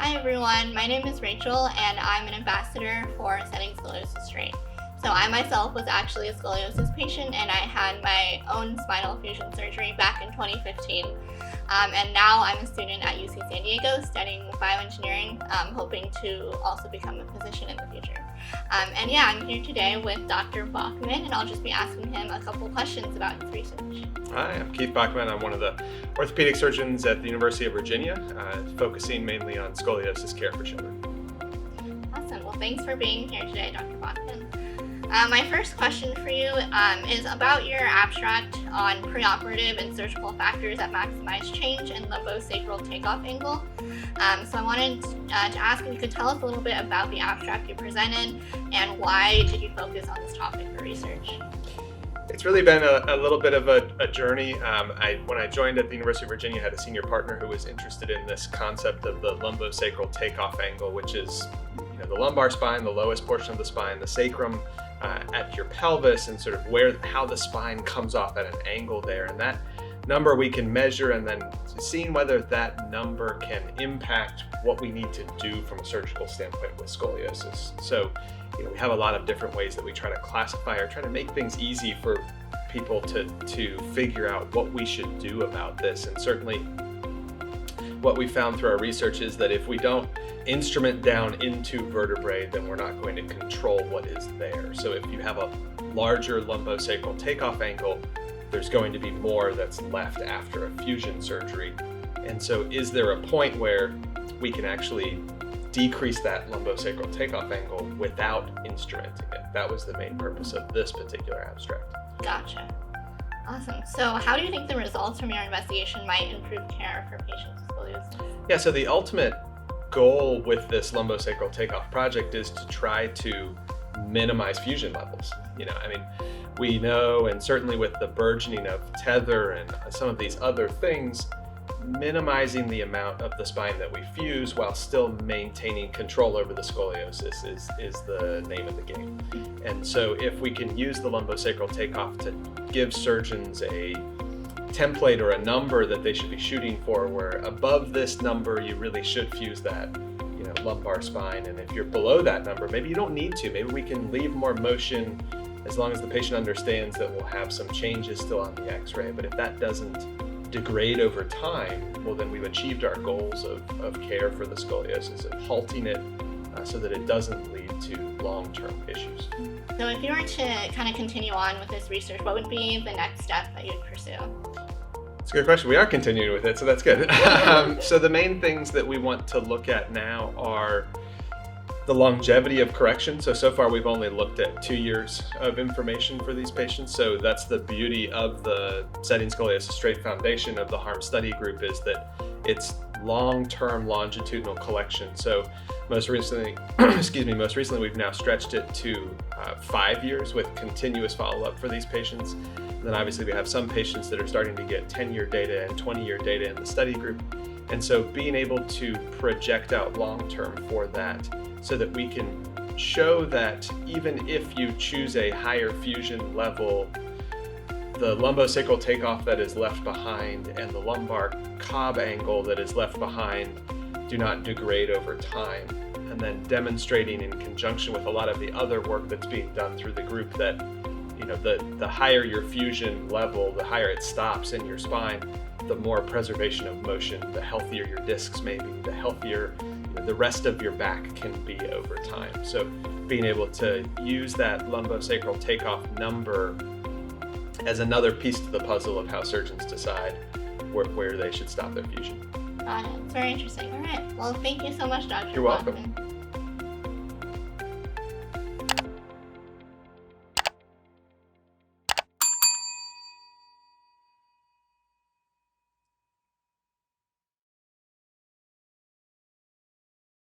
Hi everyone, my name is Rachel and I'm an ambassador for Setting Scoliosis Straight. So I myself was actually a scoliosis patient and I had my own spinal fusion surgery back in 2015. And now I'm a student at UC San Diego studying bioengineering, hoping to also become a physician in the future. And yeah, I'm here today with Dr. Bachman and I'll just be asking him a couple questions about his research. Hi, I'm Keith Bachman. I'm one of the orthopedic surgeons at the University of Virginia, focusing mainly on scoliosis care for children. Awesome. Well, thanks for being here today, Dr. Bachman. My first question for you is about your abstract on preoperative and surgical factors that maximize change in lumbosacral takeoff angle. So I wanted to ask if you could tell us a little bit about the abstract you presented and why did you focus on this topic for research? It's really been a little bit of a journey. When I joined at the University of Virginia, I had a senior partner who was interested in this concept of the lumbosacral takeoff angle, which is the lumbar spine, the lowest portion of the spine, the sacrum at your pelvis, and sort of how the spine comes off at an angle there. And that number we can measure, and then seeing whether that number can impact what we need to do from a surgical standpoint with scoliosis. So we have a lot of different ways that we try to classify or try to make things easy for people to figure out what we should do about this. And certainly what we found through our research is that if we don't instrument down into vertebrae, then we're not going to control what is there. So if you have a larger lumbosacral takeoff angle, there's going to be more that's left after a fusion surgery. And so is there a point where we can actually decrease that lumbosacral takeoff angle without instrumenting it? That was the main purpose of this particular abstract. Gotcha. Awesome. So how do you think the results from your investigation might improve care for patients with scoliosis? Yeah, so the ultimate goal with this lumbosacral takeoff project is to try to minimize fusion levels. We know, and certainly with the burgeoning of tether and some of these other things, minimizing the amount of the spine that we fuse while still maintaining control over the scoliosis is the name of the game. And so if we can use the lumbosacral takeoff to give surgeons a template or a number that they should be shooting for, where above this number you really should fuse that lumbar spine, and if you're below that number, maybe you don't need to. Maybe we can leave more motion as long as the patient understands that we'll have some changes still on the x-ray. But if that doesn't degrade over time, well, then we've achieved our goals of care for the scoliosis, of halting it so that it doesn't lead to long-term issues. So if you were to kind of continue on with this research, what would be the next step that you'd pursue? It's a good question. We are continuing with it, so that's good. So the main things that we want to look at now are the longevity of correction. So far we've only looked at 2 years of information for these patients. So that's the beauty of the Setting Scoliosis Straight Foundation of the HARM study group, is that it's long-term longitudinal collection. So most recently we've now stretched it to 5 years with continuous follow-up for these patients. And then obviously we have some patients that are starting to get 10-year data and 20-year data in the study group. And so being able to project out long-term for that, so that we can show that even if you choose a higher fusion level, the lumbosacral takeoff that is left behind and the lumbar cob angle that is left behind do not degrade over time. And then demonstrating in conjunction with a lot of the other work that's being done through the group that the higher your fusion level, the higher it stops in your spine, the more preservation of motion, the healthier your discs may be, the healthier the rest of your back can be over time. So being able to use that lumbosacral takeoff number as another piece to the puzzle of how surgeons decide where they should stop their fusion. Got it. It's very interesting. All right. Well, thank you so much, Dr. You're welcome.